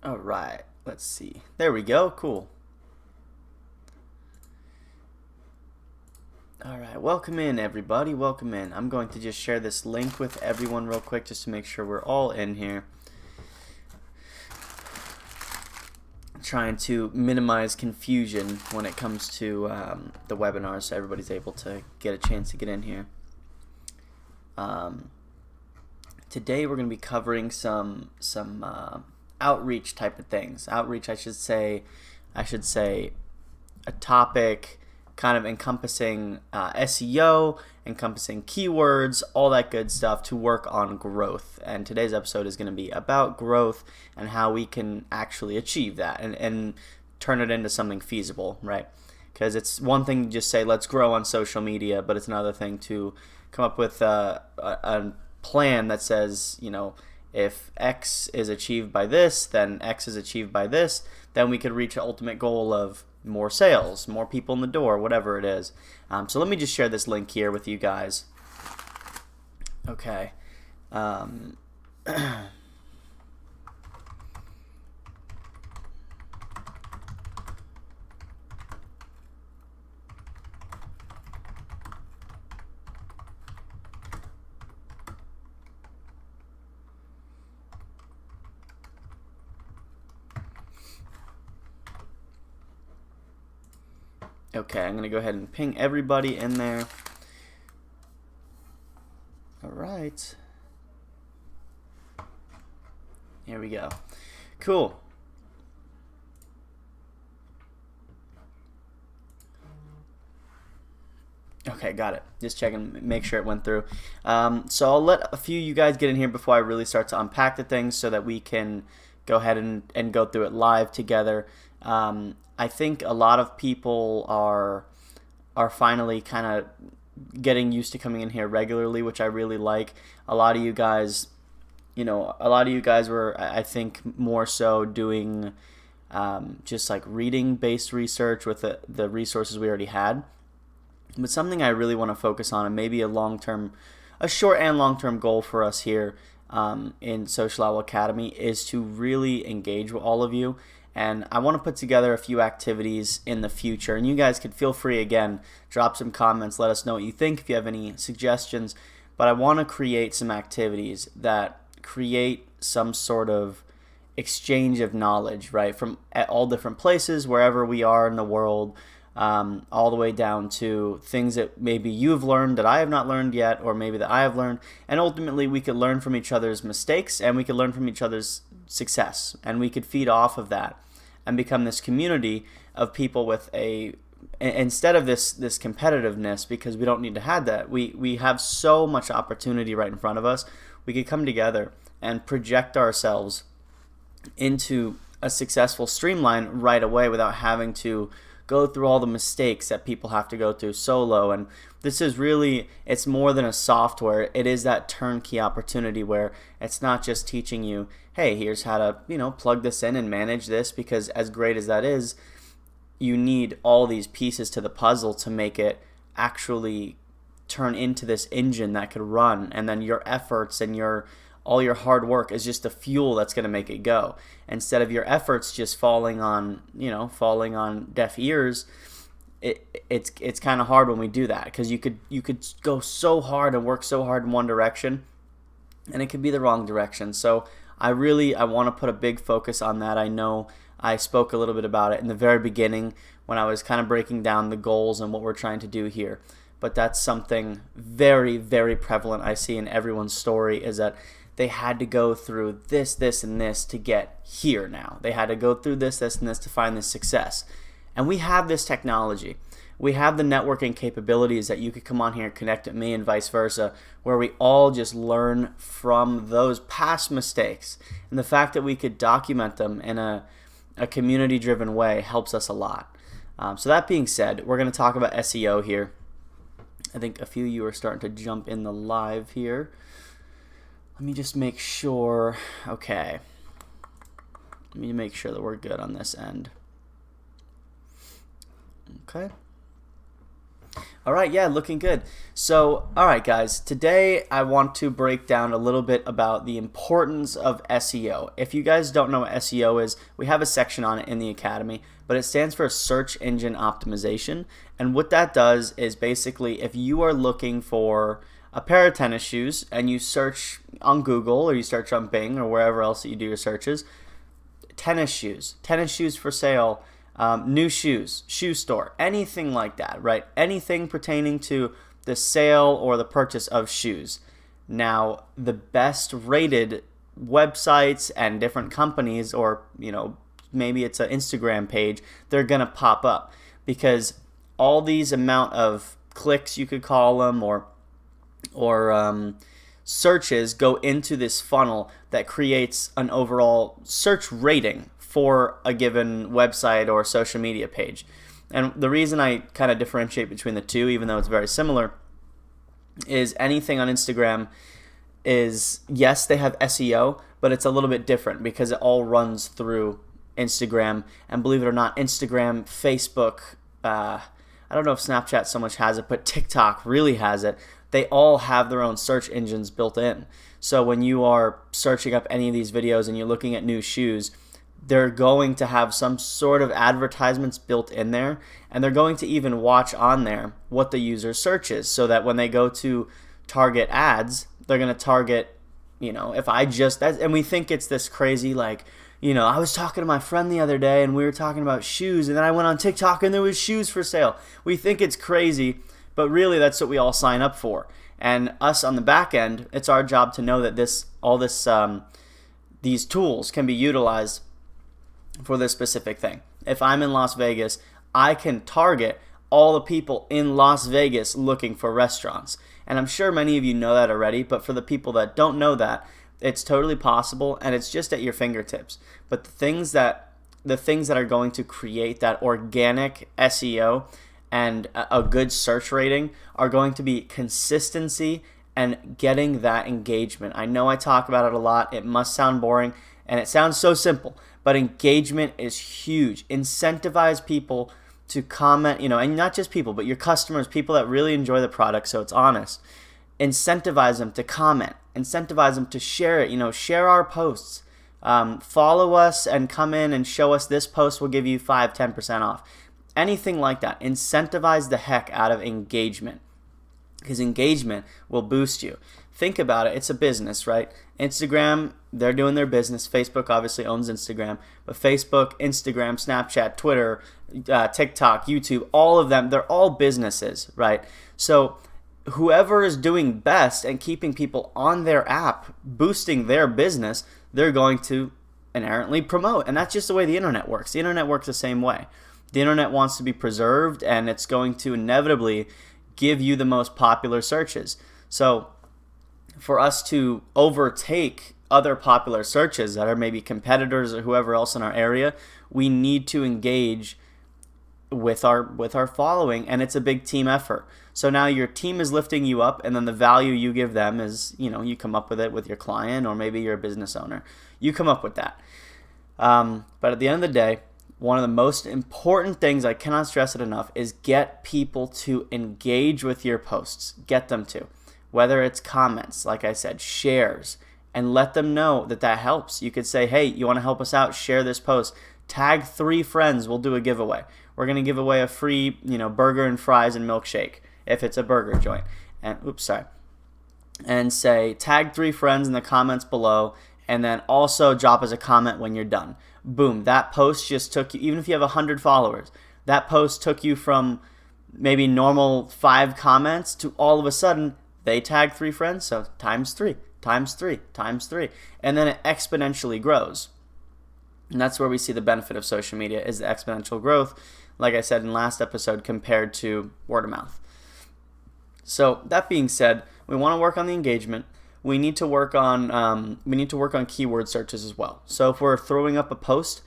All right, let's see. There we go. Cool. All right, welcome in, everybody. Welcome in. I'm going to just share this link with everyone real quick just to make sure we're all in here. Trying to minimize confusion when it comes to the webinar so everybody's able to get a chance to get in here. Today we're going to be covering some outreach type of things. Outreach, I should say a topic kind of encompassing SEO, encompassing keywords, all that good stuff to work on growth. And today's episode is going to be about growth and how we can actually achieve that and turn it into something feasible, right? Because it's one thing to just say, let's grow on social media, but it's another thing to come up with a plan that says, if X is achieved by this, then X is achieved by this, then we could reach the ultimate goal of more sales, more people in the door, whatever it is. So let me just share this link here with you guys. Okay. Okay, I'm going to go ahead and ping everybody in there. All right. Here we go. Cool. Okay, got it. Just checking, make sure it went through. So I'll let a few of you guys get in here before I really start to unpack the things so that we can go ahead and go through it live together. I think a lot of people are finally kind of getting used to coming in here regularly, which I really like. A lot of you guys, were, I think, more so doing just like reading based research with the resources we already had. But something I really want to focus on, and maybe a short and long-term goal for us here in Social Owl Academy, is to really engage with all of you. And I want to put together a few activities in the future. And you guys could feel free, again, drop some comments, let us know what you think if you have any suggestions. But I want to create some activities that create some sort of exchange of knowledge, right, from all different places, wherever we are in the world. All the way down to things that maybe you've learned that I have not learned yet, or maybe that I have learned. And ultimately, we could learn from each other's mistakes, and we could learn from each other's success, and we could feed off of that and become this community of people with instead of this competitiveness, because we don't need to have that. We have so much opportunity right in front of us. We could come together and project ourselves into a successful streamline right away without having to go through all the mistakes that people have to go through solo. And this is really, it's more than a software. It is that turnkey opportunity where it's not just teaching you, hey, here's how to, plug this in and manage this, because as great as that is, you need all these pieces to the puzzle to make it actually turn into this engine that could run. And then your efforts and all your hard work is just the fuel that's going to make it go. Instead of your efforts just falling on deaf ears, it's kind of hard when we do that, because you could go so hard and work so hard in one direction, and it could be the wrong direction. So I want to put a big focus on that. I know I spoke a little bit about it in the very beginning when I was kind of breaking down the goals and what we're trying to do here. But that's something very, very prevalent I see in everyone's story, is that they had to go through this, and this to get here now. They had to go through this, and this to find this success. And we have this technology. We have the networking capabilities that you could come on here and connect with me and vice versa, where we all just learn from those past mistakes. And the fact that we could document them in a community-driven way helps us a lot. So that being said, we're going to talk about SEO here. I think a few of you are starting to jump in the live here. Let me just make sure. Okay. Let me make sure that we're good on this end. Okay. All right, yeah, looking good. So, all right, guys, today I want to break down a little bit about the importance of SEO. If you guys don't know what SEO is, we have a section on it in the Academy, but it stands for Search Engine Optimization. And what that does is basically if you are looking for a pair of tennis shoes and you search on Google or you search on Bing or wherever else that you do your searches, tennis shoes for sale, new shoes, shoe store, anything like that, right? Anything pertaining to the sale or the purchase of shoes. Now, the best rated websites and different companies, or maybe it's an Instagram page, they're gonna pop up because all these amount of clicks, you could call them, or searches go into this funnel that creates an overall search rating for a given website or social media page. And the reason I kind of differentiate between the two, even though it's very similar, is anything on Instagram is, yes, they have SEO, but it's a little bit different because it all runs through Instagram. And believe it or not, Instagram, Facebook, I don't know if Snapchat so much has it, but TikTok really has it. They all have their own search engines built in. So when you are searching up any of these videos and you're looking at new shoes, they're going to have some sort of advertisements built in there, and they're going to even watch on there what the user searches, so that when they go to target ads, they're going to target, and we think it's this crazy, like, I was talking to my friend the other day and we were talking about shoes, and then I went on TikTok and there was shoes for sale. We think it's crazy, but really that's what we all sign up for. And us on the back end, it's our job to know that these tools can be utilized for this specific thing. If I'm in Las Vegas, I can target all the people in Las Vegas looking for restaurants. And I'm sure many of you know that already, but for the people that don't know that, it's totally possible and it's just at your fingertips. But the things that are going to create that organic SEO and a good search rating are going to be consistency and getting that engagement. I know I talk about it a lot. It must sound boring and it sounds so simple, but engagement is huge. Incentivize people to comment, and not just people, but your customers, people that really enjoy the product, so it's honest. Incentivize them to comment. Incentivize them to share it. Share our posts. Follow us and come in and show us this post will give you 5-10% off. Anything like that. Incentivize the heck out of engagement, because engagement will boost you. Think about it. It's a business, right? Instagram, they're doing their business. Facebook obviously owns Instagram. But Facebook, Instagram, Snapchat, Twitter, TikTok, YouTube, all of them, they're all businesses, right? So whoever is doing best and keeping people on their app, boosting their business, they're going to inherently promote. And that's just the way the internet works. The internet works the same way. The internet wants to be preserved, and it's going to inevitably give you the most popular searches. So for us to overtake other popular searches that are maybe competitors or whoever else in our area, we need to engage with our following, and it's a big team effort. So now your team is lifting you up, and then the value you give them is, you come up with it with your client, or maybe you're a business owner. You come up with that. But at the end of the day, one of the most important things, I cannot stress it enough, is get people to engage with your posts. Get them to. Whether it's comments, like I said, shares, and let them know that helps. You could say, hey, you want to help us out? Share this post. Tag 3 friends. We'll do a giveaway. We're going to give away a free, burger and fries and milkshake if it's a burger joint. And say, tag 3 friends in the comments below, and then also drop as a comment when you're done. Boom, that post just took you, even if you have 100 followers, that post took you from maybe normal 5 comments to all of a sudden they tag 3 friends, so times 3, times 3, times 3, and then it exponentially grows. And that's where we see the benefit of social media, is the exponential growth, like I said in last episode, compared to word of mouth. So that being said, we want to work on the engagement. We need to work on keyword searches as well. So if we're throwing up a post,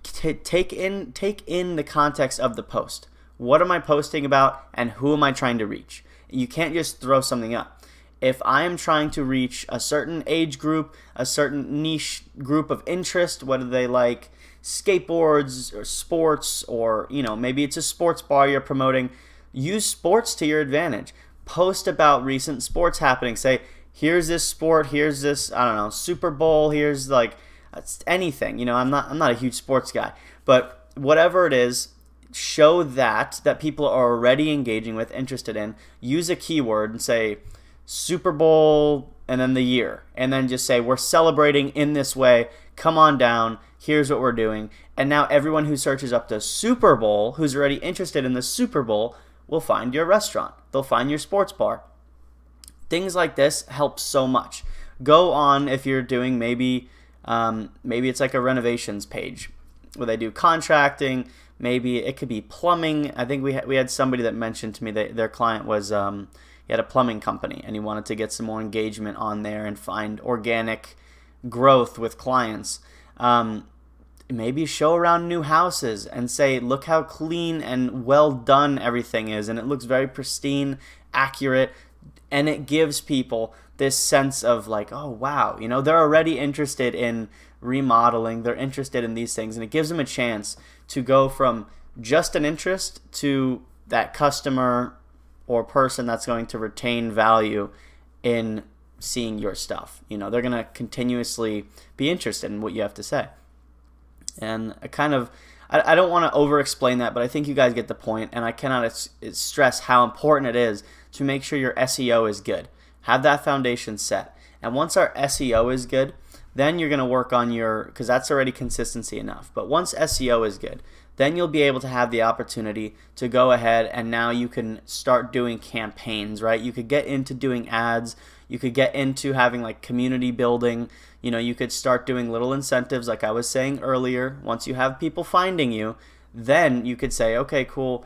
take in the context of the post. What am I posting about, and who am I trying to reach? You can't just throw something up. If I am trying to reach a certain age group, a certain niche group of interest, whether they like skateboards or sports, or maybe it's a sports bar you're promoting, use sports to your advantage. Post about recent sports happening. Say, here's this sport, here's this, I don't know, Super Bowl, here's like anything. I'm not a huge sports guy, but whatever it is, show that people are already engaging with, interested in. Use a keyword and say Super Bowl and then the year, and then just say we're celebrating in this way. Come on down. Here's what we're doing. And now everyone who searches up the Super Bowl, who's already interested in the Super Bowl, will find your restaurant. They'll find your sports bar. Things like this help so much. Go on if you're doing maybe it's like a renovations page where they do contracting. Maybe it could be plumbing. I think we had somebody that mentioned to me that their client was he had a plumbing company and he wanted to get some more engagement on there and find organic growth with clients. Maybe show around new houses and say, look how clean and well done everything is, and it looks very pristine, accurate, and it gives people this sense of like, oh wow, they're already interested in remodeling, they're interested in these things, and it gives them a chance to go from just an interest to that customer or person that's going to retain value in seeing your stuff. They're going to continuously be interested in what you have to say. And I don't want to over-explain that, but I think you guys get the point, and I cannot stress how important it is to make sure your SEO is good. Have that foundation set. And once our SEO is good, then you're going to work on because that's already consistency enough. But once SEO is good, then you'll be able to have the opportunity to go ahead and now you can start doing campaigns, right? You could get into doing ads. You could get into having like community building. You could start doing little incentives like I was saying earlier. Once you have people finding you, then you could say, okay, cool,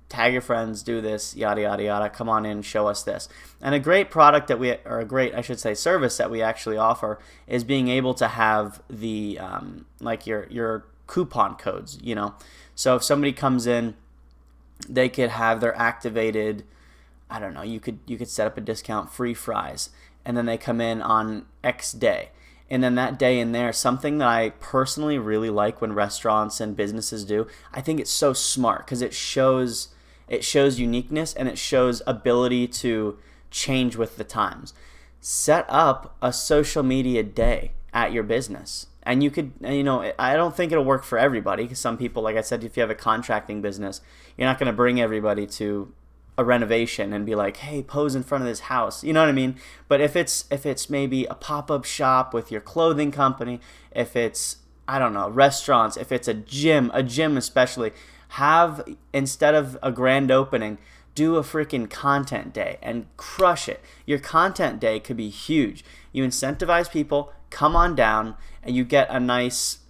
tag your friends, do this, yada, yada, yada, come on in, show us this. And a great product service that we actually offer is being able to have the, your coupon codes, So if somebody comes in, they could have their activated, I don't know, you could set up a discount, free fries, and then they come in on X day. And then that day in there, something that I personally really like when restaurants and businesses do, I think it's so smart because it shows uniqueness and it shows ability to change with the times. Set up a social media day at your business. And you could, I don't think it'll work for everybody because some people, like I said, if you have a contracting business, you're not going to bring everybody to a renovation and be like, hey, pose in front of this house. You know what I mean? But if it's maybe a pop-up shop with your clothing company, if it's, I don't know, restaurants, if it's a gym especially, instead of a grand opening, do a freaking content day and crush it. Your content day could be huge. You incentivize people, come on down, and you get a nice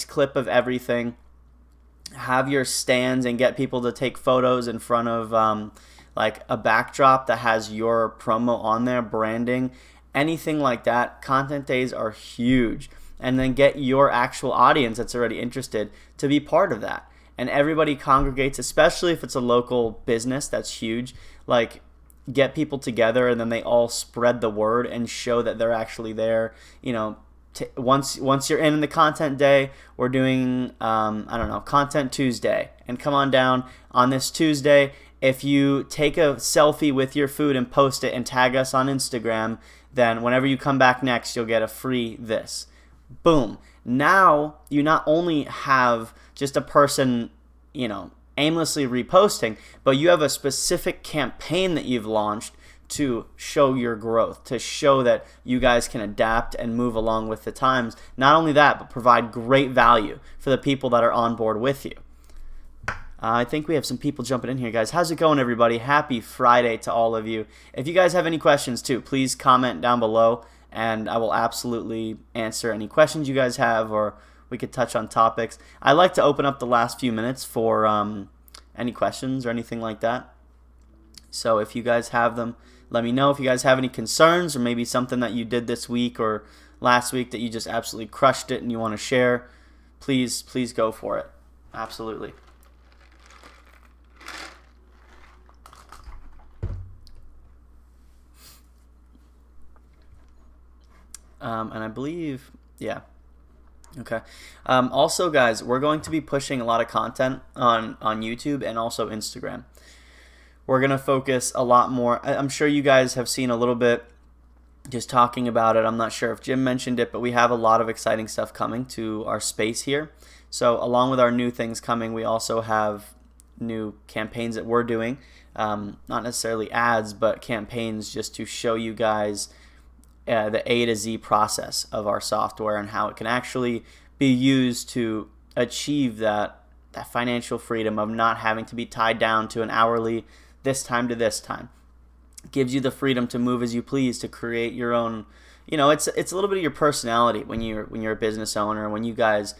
clip of everything. Have your stands and get people to take photos in front of like a backdrop that has your promo on there, branding, anything like that. Content days are huge. And then get your actual audience that's already interested to be part of that. And everybody congregates, especially if it's a local business, that's huge. Like, get people together and then they all spread the word and show that they're actually there. Once you're in the content day, we're doing Content Tuesday, and come on down on this Tuesday. If you take a selfie with your food and post it and tag us on Instagram, then whenever you come back next, you'll get a free this. Boom. Now you not only have just a person, aimlessly reposting, but you have a specific campaign that you've launched to show your growth, to show that you guys can adapt and move along with the times. Not only that, but provide great value for the people that are on board with you. I think we have some people jumping in here, guys. How's it going, everybody? Happy Friday to all of you. If you guys have any questions, too, please comment down below, and I will absolutely answer any questions you guys have, or we could touch on topics. I like to open up the last few minutes for any questions or anything like that. So if you guys have them, let me know. If you guys have any concerns or maybe something that you did this week or last week that you just absolutely crushed it and you want to share, please go for it. Absolutely. And I believe, yeah. Okay. Also, guys, we're going to be pushing a lot of content on YouTube and also Instagram. We're going to focus a lot more. I'm sure you guys have seen a little bit just talking about it. I'm not sure if Jim mentioned it, but we have a lot of exciting stuff coming to our space here. So along with our new things coming, we also have new campaigns that we're doing. Not necessarily ads, but campaigns just to show you guys the A to Z process of our software and how it can actually be used to achieve that financial freedom of not having to be tied down to an hourly this time to this time. It gives you the freedom to move as you please, to create your own. It's a little bit of your personality when you're a business owner, when you guys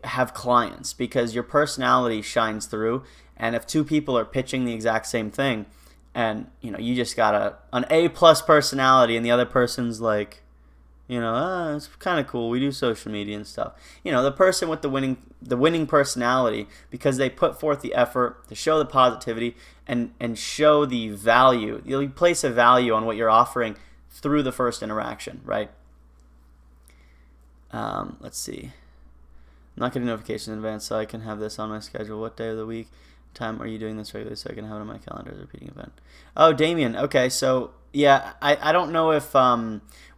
have clients, because your personality shines through. And if two people are pitching the exact same thing, and you just got an A+ personality, and the other person's like, it's kind of cool, we do social media and stuff. The person with the winning personality, because they put forth the effort to show the positivity and show the value. You place a value on what you're offering through the first interaction, right? Let's see. I'm not getting notifications in advance, so I can have this on my schedule. What day of the week, time are you doing this regularly, so I can have it on my calendar as a repeating event? Oh, Damien. Okay, so yeah, I don't know if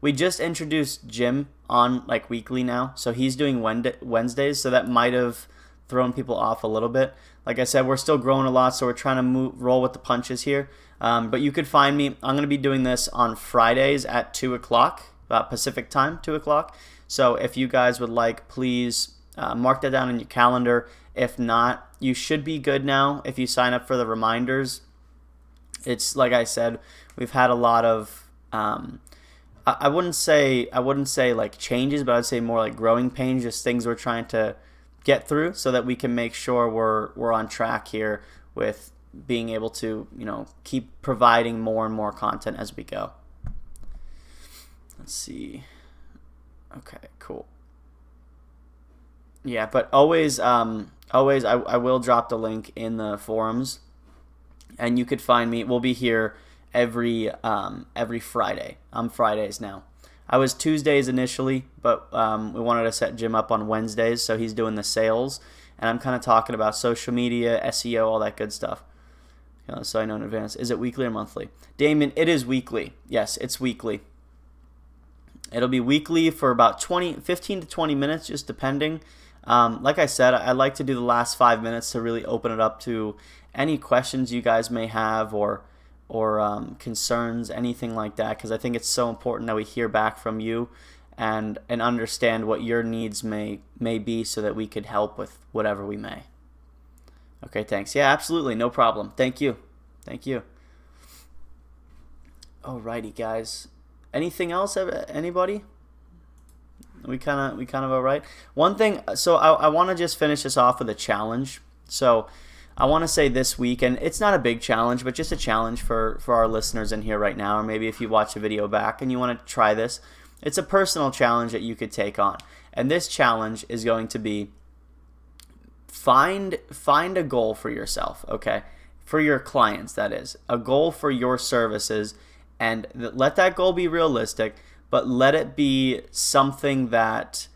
we just introduced Jim on like weekly now, so he's doing Wednesdays, so that might have thrown people off a little bit. Like I said, we're still growing a lot, so we're trying to roll with the punches here. But you could find me. I'm going to be doing this on Fridays at 2 o'clock Pacific time, 2 o'clock. So if you guys would like, please mark that down in your calendar. If not, you should be good now if you sign up for the reminders. It's like I said, we've had a lot of I wouldn't say like changes, but I'd say more like growing pains, just things we're trying to get through so that we can make sure we're on track here with being able to keep providing more and more content as we go. Let's see. Okay, cool. Yeah, but always I will drop the link in the forums, and you could find me. We'll be here every Friday. I'm Fridays now. I was Tuesdays initially, but we wanted to set Jim up on Wednesdays, so he's doing the sales, and I'm kind of talking about social media, SEO, all that good stuff. So I know in advance. Is it weekly or monthly? Damien, it is weekly. Yes, it's weekly. It'll be weekly for about 15 to 20 minutes, just depending. Like I said, I like to do the last 5 minutes to really open it up to any questions you guys may have or concerns, anything like that, because I think it's so important that we hear back from you and understand what your needs may be so that we could help with whatever we may. Okay, thanks. Yeah, absolutely, no problem. Thank you. Alrighty, guys. Anything else? Anybody? We kind of all right. One thing. So I want to just finish this off with a challenge. So I want to say this week, and it's not a big challenge, but just a challenge for our listeners in here right now, or maybe if you watch the video back and you want to try this. It's a personal challenge that you could take on, and this challenge is going to be find a goal for yourself. Okay, for your clients, that is a goal for your services. And let that goal be realistic, but let it be something that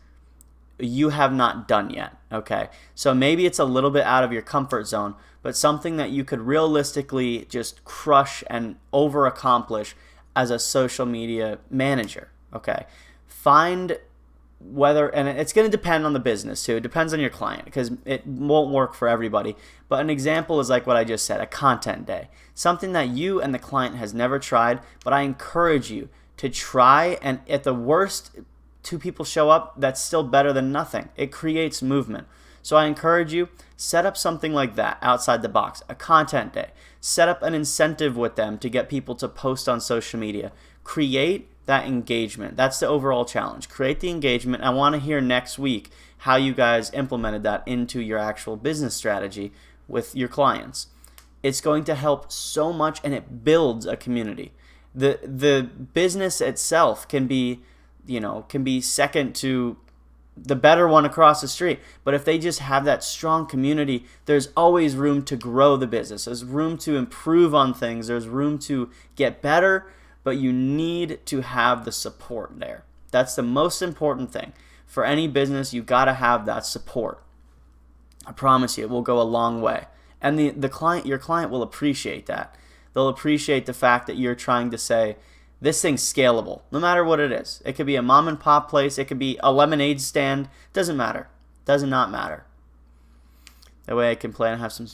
you have not done yet, okay? So maybe it's a little bit out of your comfort zone, but something that you could realistically just crush and over-accomplish as a social media manager, okay? Find whether, and it's going to depend on the business too. It depends on your client because it won't work for everybody. But an example is like what I just said, a content day. Something that you and the client has never tried, but I encourage you to try, and at the worst, 2 people show up, that's still better than nothing. It creates movement. So I encourage you, set up something like that outside the box, a content day. Set up an incentive with them to get people to post on social media. Create that engagement. That's the overall challenge. Create the engagement. I want to hear next week how you guys implemented that into your actual business strategy with your clients. It's going to help so much, and it builds a community. The business itself can be second to the better one across the street. But if they just have that strong community, there's always room to grow the business. There's room to improve on things. There's room to get better, but you need to have the support there. That's the most important thing. for any business, you got to have that support. I promise you, it will go a long way. And your client will appreciate that. They'll appreciate the fact that you're trying to say, this thing's scalable, no matter what it is. It could be a mom and pop place. It could be a lemonade stand. Doesn't matter. Does not matter. That way I can plan and have some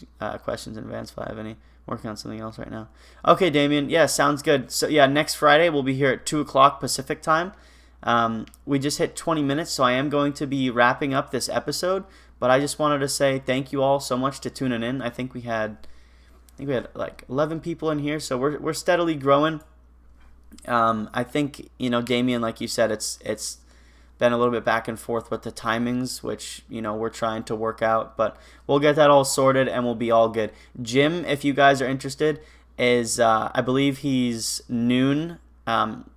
questions in advance if I have any. Working on something else right now. Okay, Damien. Yeah, sounds good. So yeah, next Friday we'll be here at 2 o'clock Pacific time. We just hit 20 minutes, so I am going to be wrapping up this episode. But I just wanted to say thank you all so much to tuning in. I think we had like 11 people in here, so we're steadily growing. I think, Damien, like you said, it's been a little bit back and forth with the timings, which we're trying to work out, but we'll get that all sorted and we'll be all good. Jim, if you guys are interested, is I believe he's noon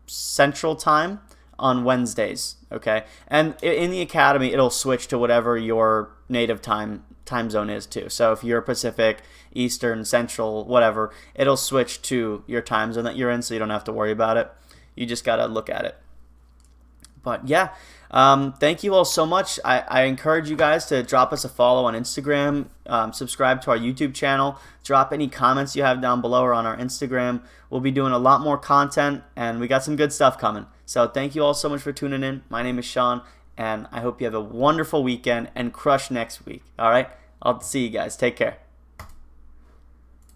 Central Time on Wednesdays, okay? And in the academy, it'll switch to whatever your native time zone is too. So if you're Pacific, Eastern, Central, whatever, it'll switch to your time zone that you're in, so you don't have to worry about it. You just got to look at it. But yeah, thank you all so much. I encourage you guys to drop us a follow on Instagram, subscribe to our YouTube channel, drop any comments you have down below or on our Instagram. We'll be doing a lot more content, and we got some good stuff coming. So thank you all so much for tuning in. My name is Sean, and I hope you have a wonderful weekend and crush next week. All right? I'll see you guys. Take care.